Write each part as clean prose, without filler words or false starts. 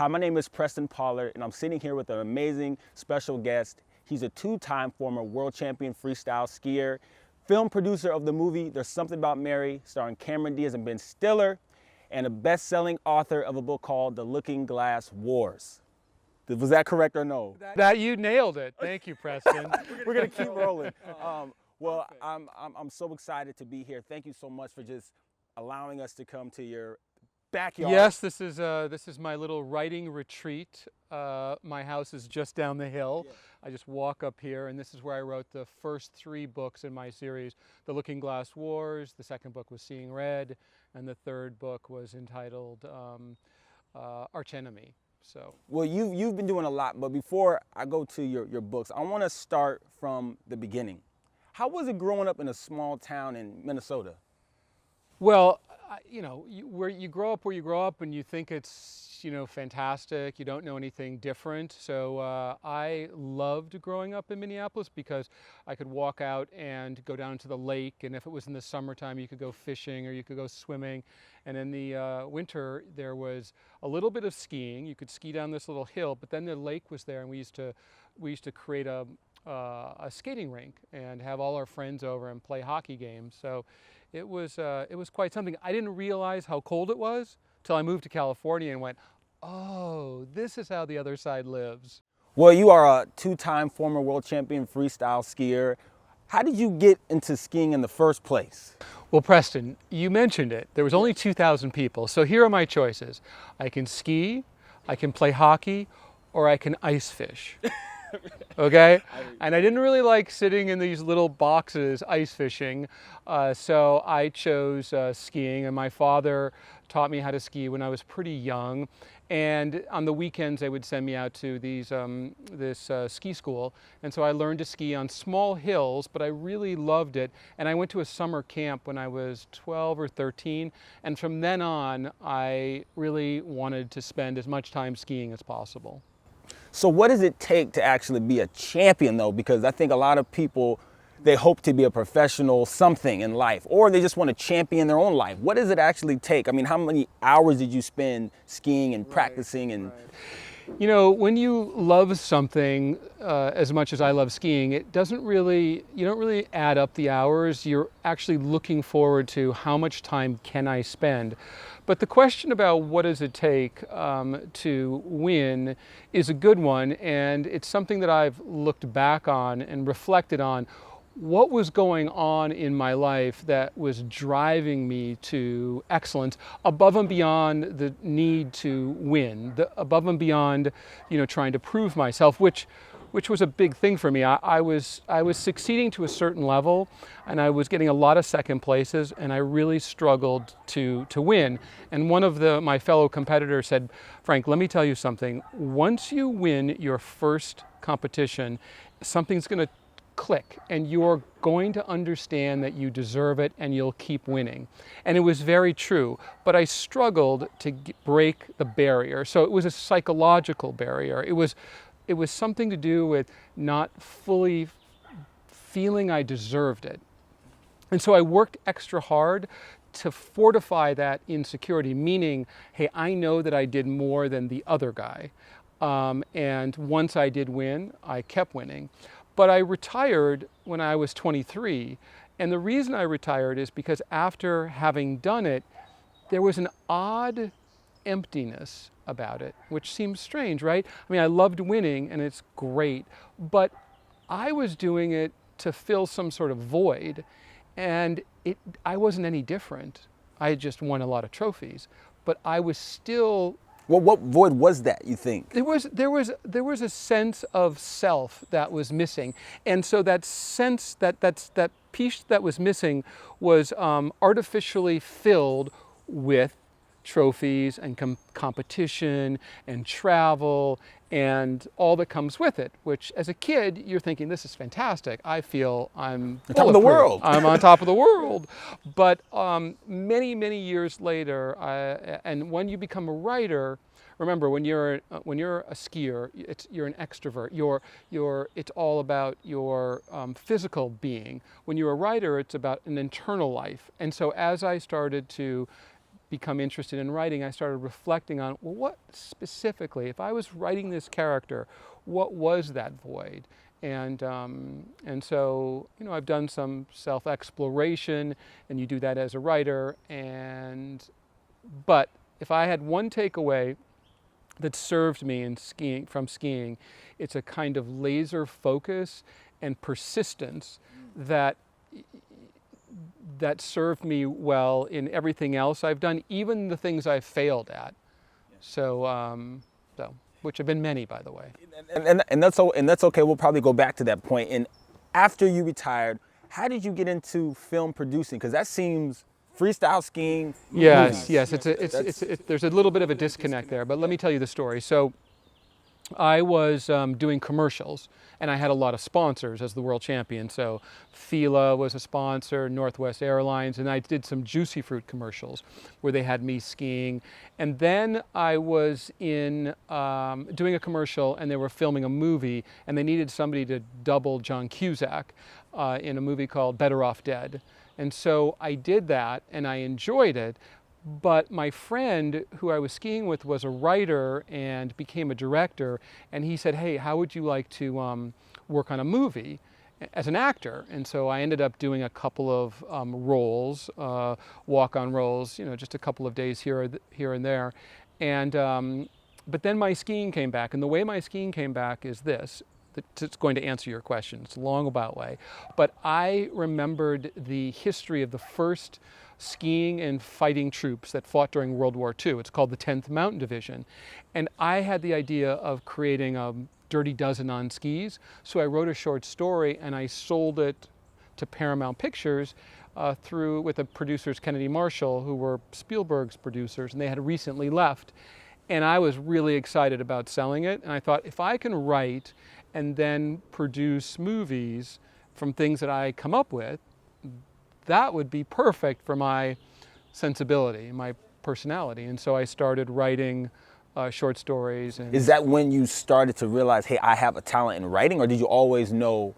Hi, my name is Preston Pollard, and I'm sitting here with an amazing special guest. He's a two-time former world champion freestyle skier, film producer of the movie There's Something About Mary, starring Cameron Diaz and Ben Stiller, and a best-selling author of a book called The Looking Glass Wars. Was that correct or no? That you nailed it. Thank you, Preston. We're gonna keep rolling. Well, I'm so excited to be here. Thank you so much for just allowing us to come to your backyard. Yes, this is my little writing retreat. My house is just down the hill. Yeah. I just walk up here, and this is where I wrote the first 3 books in my series: The Looking Glass Wars. The second book was Seeing Red, and the third book was entitled Arch Enemy. So, well, you've been doing a lot, but before I go to your books, I want to start from the beginning. How was it growing up in a small town in Minnesota? well, you know, where you grow up, and you think it's, you know, fantastic. You don't know anything different. So I loved growing up in Minneapolis because I could walk out and go down to the lake, and if it was in the summertime, you could go fishing or you could go swimming. And in the winter, there was a little bit of skiing. You could ski down this little hill, but then the lake was there, and we used to create a skating rink and have all our friends over and play hockey games. So it was quite something. I didn't realize how cold it was till I moved to California and went, oh, this is how the other side lives. Well, you are a two-time former world champion freestyle skier. How did you get into skiing in the first place? Well, Preston, you mentioned it. There was only 2,000 people. So here are my choices. I can ski, I can play hockey, or I can ice fish. Okay? And I didn't really like sitting in these little boxes ice fishing, so I chose skiing, and my father taught me how to ski when I was pretty young. And on the weekends, they would send me out to this ski school. And so I learned to ski on small hills, but I really loved it. And I went to a summer camp when I was 12 or 13. And from then on, I really wanted to spend as much time skiing as possible. So what does it take to actually be a champion, though? Because I think a lot of people, they hope to be a professional something in life, or they just want to champion their own life. What does it actually take? I mean, how many hours did you spend skiing and practicing? And You know, when you love something as much as I love skiing, you don't really add up the hours. You're actually looking forward to how much time can I spend. But the question about what does it take to win is a good one, and it's something that I've looked back on and reflected on. What was going on in my life that was driving me to excellence above and beyond the need to win, above and beyond, you know, trying to prove myself, which was a big thing for me. I was succeeding to a certain level, and I was getting a lot of second places, and I really struggled to win. And one of my fellow competitors said, "Frank, let me tell you something. Once you win your first competition, something's going to click, and you're going to understand that you deserve it, and you'll keep winning." And it was very true, but I struggled to break the barrier. So it was a psychological barrier. It was something to do with not fully feeling I deserved it. And so I worked extra hard to fortify that insecurity, meaning, hey, I know that I did more than the other guy. And once I did win, I kept winning. But I retired when I was 23. And the reason I retired is because after having done it, there was an odd emptiness about it, which seems strange, right? I mean, I loved winning, and it's great, but I was doing it to fill some sort of void, and I wasn't any different. I had just won a lot of trophies, but I was still... well, what void was that, you think? There was a sense of self that was missing, and so that sense, that piece that was missing was artificially filled with trophies and competition and travel and all that comes with it, which as a kid, you're thinking, this is fantastic. I feel I'm on top of the world. I'm on top of the world. But many, many years later, and when you become a writer, remember, when you're a skier, you're an extrovert. It's all about your physical being. When you're a writer, it's about an internal life. And so as I started to become interested in writing, I started reflecting on, well, what specifically, if I was writing this character, what was that void? And so, you know, I've done some self-exploration, and you do that as a writer. But if I had one takeaway that served me in skiing, from skiing, it's a kind of laser focus and persistence that served me well in everything else I've done, even the things I've failed at. So, which have been many, by the way. And that's okay. We'll probably go back to that point. And after you retired, how did you get into film producing? Because that seems freestyle skiing. Yes, yes. There's a little bit of a disconnect there, but let me tell you the story. So, I was doing commercials, and I had a lot of sponsors as the world champion. So Fila was a sponsor, Northwest Airlines, and I did some Juicy Fruit commercials where they had me skiing. And then I was in doing a commercial, and they were filming a movie, and they needed somebody to double John Cusack in a movie called Better Off Dead. And so I did that, and I enjoyed it. But my friend who I was skiing with was a writer and became a director, and he said, hey, how would you like to work on a movie as an actor? And so I ended up doing a couple of roles, walk-on roles, you know, just a couple of days here and there. And but then my skiing came back, and the way my skiing came back is this. It's going to answer your question. It's a long about way. But I remembered the history of the first skiing and fighting troops that fought during World War II. It's called the 10th Mountain Division. And I had the idea of creating a Dirty Dozen on skis. So I wrote a short story, and I sold it to Paramount Pictures with the producers Kennedy Marshall, who were Spielberg's producers, and they had recently left. And I was really excited about selling it. And I thought, if I can write and then produce movies from things that I come up with, that would be perfect for my sensibility, my personality. And so I started writing short stories. And is that when you started to realize, hey, I have a talent in writing, or did you always know?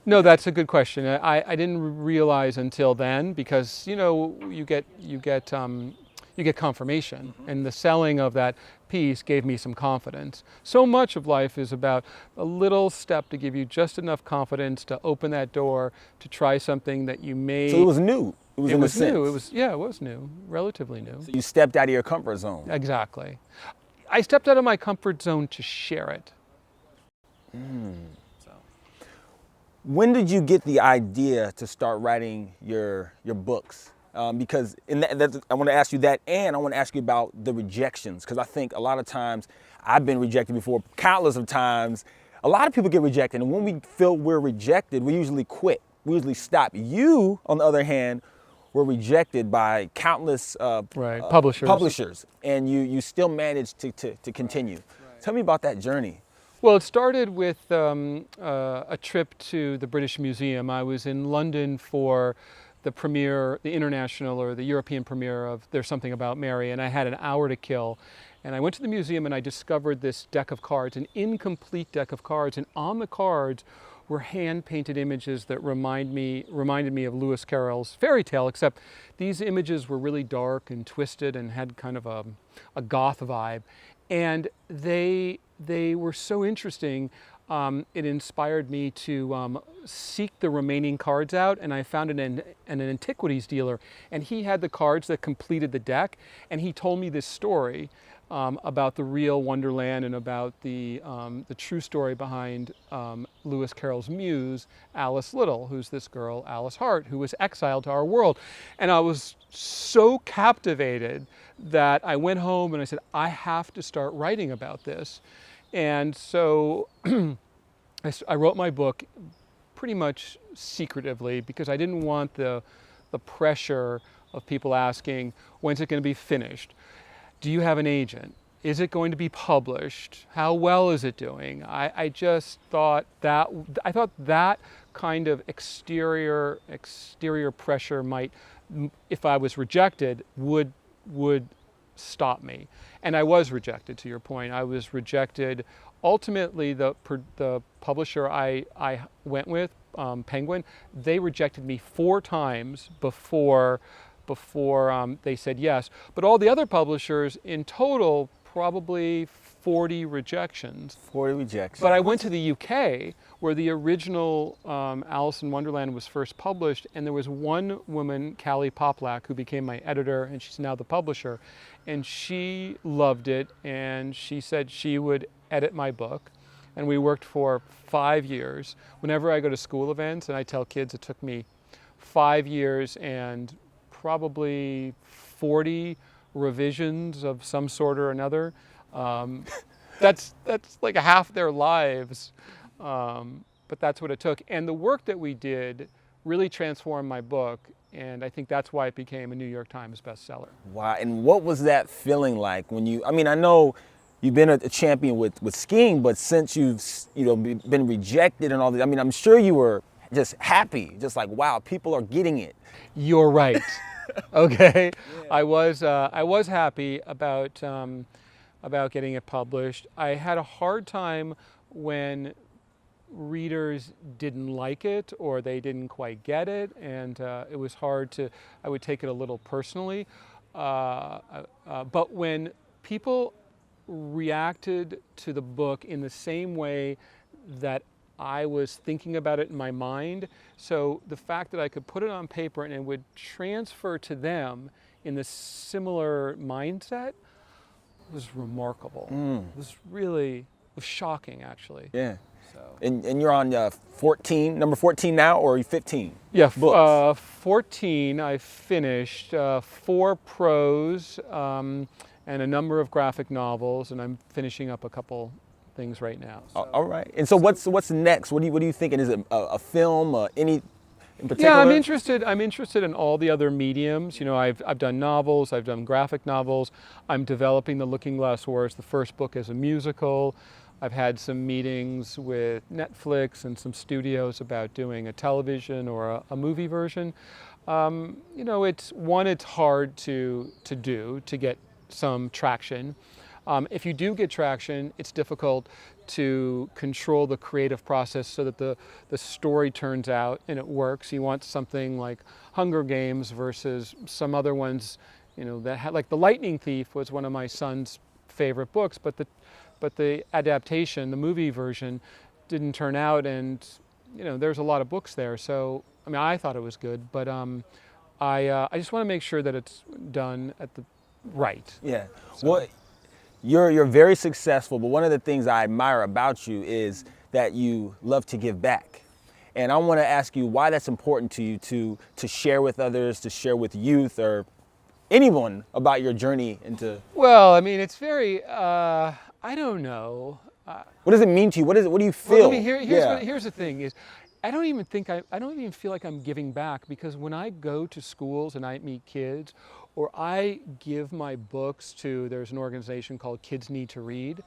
No, that's a good question. I didn't realize until then, because, you know, you get confirmation, and the selling of that piece gave me some confidence. So much of life is about a little step to give you just enough confidence to open that door to try something that you may. So it was new. It was in a sense. New. It was new, relatively new. So you stepped out of your comfort zone. Exactly. I stepped out of my comfort zone to share it. When did you get the idea to start writing your books? Because I want to ask you that, and I want to ask you about the rejections, because I think a lot of times, I've been rejected before, countless of times. A lot of people get rejected, and when we feel we're rejected, we usually quit. We usually stop. You, on the other hand, were rejected by countless publishers, and you still managed to continue. Right. Tell me about that journey. Well, it started with a trip to the British Museum. I was in London for the premiere, the international or the European premiere of There's Something About Mary, and I had an hour to kill. And I went to the museum, and I discovered this deck of cards, an incomplete deck of cards, and on the cards were hand-painted images that reminded me of Lewis Carroll's fairy tale, except these images were really dark and twisted and had kind of a goth vibe. And they were so interesting. It inspired me to seek the remaining cards out, and I found an antiquities dealer, and he had the cards that completed the deck, and he told me this story about the real Wonderland and about the true story behind Lewis Carroll's muse, Alice Little, who's this girl, Alice Hart, who was exiled to our world. And I was so captivated that I went home and I said, I have to start writing about this. And so I wrote my book pretty much secretively, because I didn't want the pressure of people asking, when's it going to be finished? Do you have an agent? Is it going to be published? How well is it doing? I just thought that kind of exterior pressure might, if I was rejected, would stop me. And I was rejected, to your point. I was rejected. Ultimately, the publisher I went with, Penguin, they rejected me 4 times before before they said yes. But all the other publishers, in total, probably 40 rejections. 40 rejections. But I went to the UK where the original Alice in Wonderland was first published, and there was one woman, Callie Poplack, who became my editor, and she's now the publisher, and she loved it, and she said she would edit my book. And we worked for 5 years. Whenever I go to school events, and I tell kids it took me 5 years and probably 40 revisions of some sort or another. That's like half their lives, but that's what it took. And the work that we did really transformed my book, and I think that's why it became a New York Times bestseller. Wow, and what was that feeling like when you, I mean, I know you've been a champion with skiing, but since you've been rejected and all that, I mean, I'm sure you were just happy, just like, wow, people are getting it. You're right. Okay, yeah. I was happy about getting it published. I had a hard time when readers didn't like it or they didn't quite get it, and it was hard to. I would take it a little personally, but when people reacted to the book in the same way that I was thinking about it in my mind. So the fact that I could put it on paper and it would transfer to them in the similar mindset was remarkable. It was shocking, actually. Yeah. So. And you're on number 14 now, or are you 15? Yeah, books? 14 I finished, 4 prose and a number of graphic novels, and I'm finishing up a couple things right now. So. All right. And so what's next? What are you thinking? Is it a film? Any in particular? Yeah, I'm interested in all the other mediums. You know, I've done novels, I've done graphic novels. I'm developing The Looking Glass Wars, the first book, as a musical. I've had some meetings with Netflix and some studios about doing a television or a movie version. You know, it's hard to get some traction. If you do get traction, it's difficult to control the creative process so that the story turns out and it works. You want something like Hunger Games versus some other ones, you know, that had, like The Lightning Thief was one of my son's favorite books, but the adaptation, the movie version, didn't turn out, and you know, there's a lot of books there. So I mean, I thought it was good, but I just want to make sure that it's done at the right. Yeah. So. Well, you're very successful, but one of the things I admire about you is that you love to give back. And I want to ask you why that's important to you to share with others, to share with youth or anyone about your journey into. Well, I mean, it's very, I don't know. What does it mean to you? What do you feel? Well, here's the thing is, I don't even feel like I'm giving back, because when I go to schools and I meet kids, or I give my books to, there's an organization called Kids Need to Read,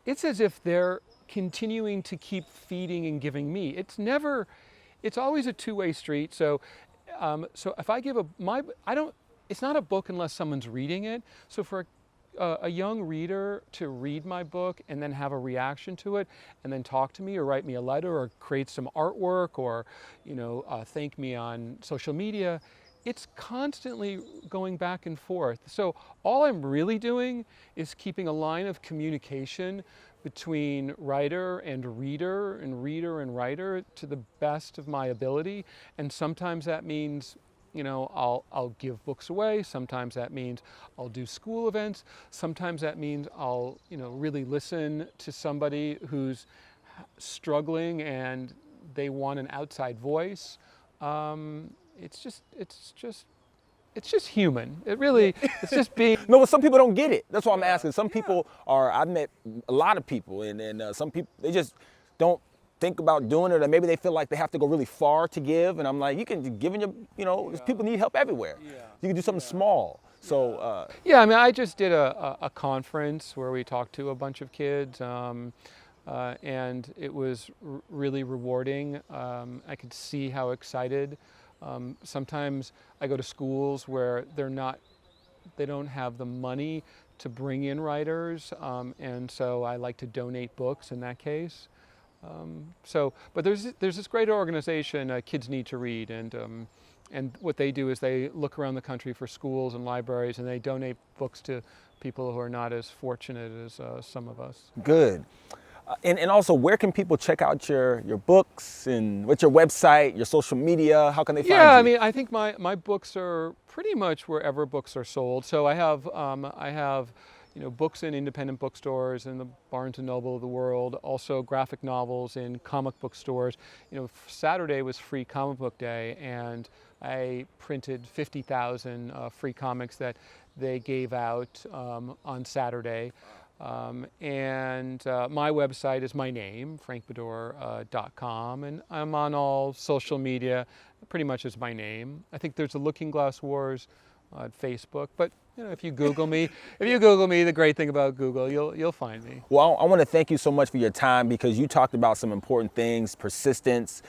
it's as if they're continuing to keep feeding and giving me. It's always a two-way street. So if I give it's not a book unless someone's reading it. So for a young reader to read my book and then have a reaction to it and then talk to me or write me a letter or create some artwork or, you know, thank me on social media, it's constantly going back and forth. So all I'm really doing is keeping a line of communication between writer and reader and reader and writer to the best of my ability. And sometimes that means, you know, I'll give books away. Sometimes that means I'll do school events. Sometimes that means I'll, you know, really listen to somebody who's struggling and they want an outside voice. It's just human. It's just being. No, some people don't get it. That's why I'm asking. Some people I've met a lot of people, and some people, they just don't think about doing it, or maybe they feel like they have to go really far to give. And I'm like, you can give in people need help everywhere. Yeah. You can do something small. So. Yeah, I mean, I just did a conference where we talked to a bunch of kids. And it was really rewarding. I could see how excited. Sometimes I go to schools where they don't have the money to bring in writers, and so I like to donate books in that case. But there's this great organization, Kids Need to Read, and And what they do is they look around the country for schools and libraries, and they donate books to people who are not as fortunate as some of us. Good. And also, where can people check out your books, and what's your website, your social media? How can they find you? Yeah, I mean, I think my books are pretty much wherever books are sold. So I have books in independent bookstores in the Barnes and Noble of the world, also graphic novels in comic book stores. Saturday was Free Comic Book Day, and I printed 50,000 free comics that they gave out on Saturday. And my website is my name, frankbeddor.com, and I'm on all social media, pretty much as my name. I think there's a Looking Glass Wars on Facebook, but if you Google me, the great thing about Google, you'll find me. Well, I want to thank you so much for your time, because you talked about some important things, persistence.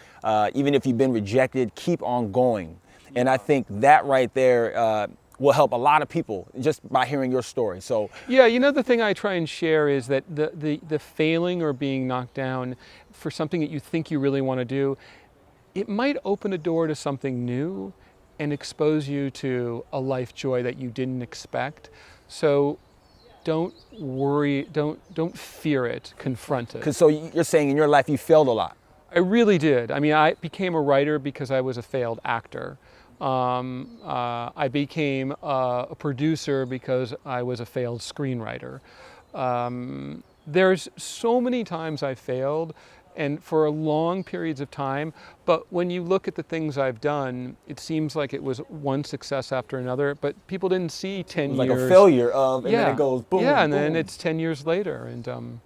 Even if you've been rejected, keep on going. And I think that right there will help a lot of people just by hearing your story. So yeah, the thing I try and share is that the failing or being knocked down for something that you think you really want to do, it might open a door to something new and expose you to a life joy that you didn't expect. So don't worry, don't fear it, confront it. 'Cause so you're saying in your life you failed a lot. I really did. I mean, I became a writer because I was a failed actor. I became a producer because I was a failed screenwriter. There's so many times I failed, and for long periods of time, but when you look at the things I've done, it seems like it was one success after another, but people didn't see 10 years. Like a failure of, and then it goes boom, yeah, and boom. then it's 10 years later, and Wow.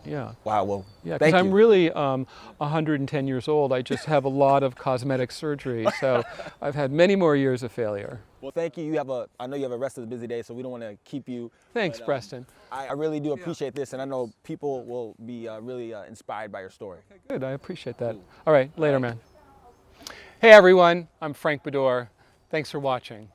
yeah. Wow, well, Yeah, thank because you. I'm really 110 years old. I just have a lot of cosmetic surgery, so I've had many more years of failure. Well, thank you. I know you have a rest of the busy day, so we don't want to keep you. Thanks, but, Preston. I really do appreciate this, and I know people will be really inspired by your story. Good, I appreciate that. All right, later, man. Hey, everyone. I'm Frank Beddor. Thanks for watching.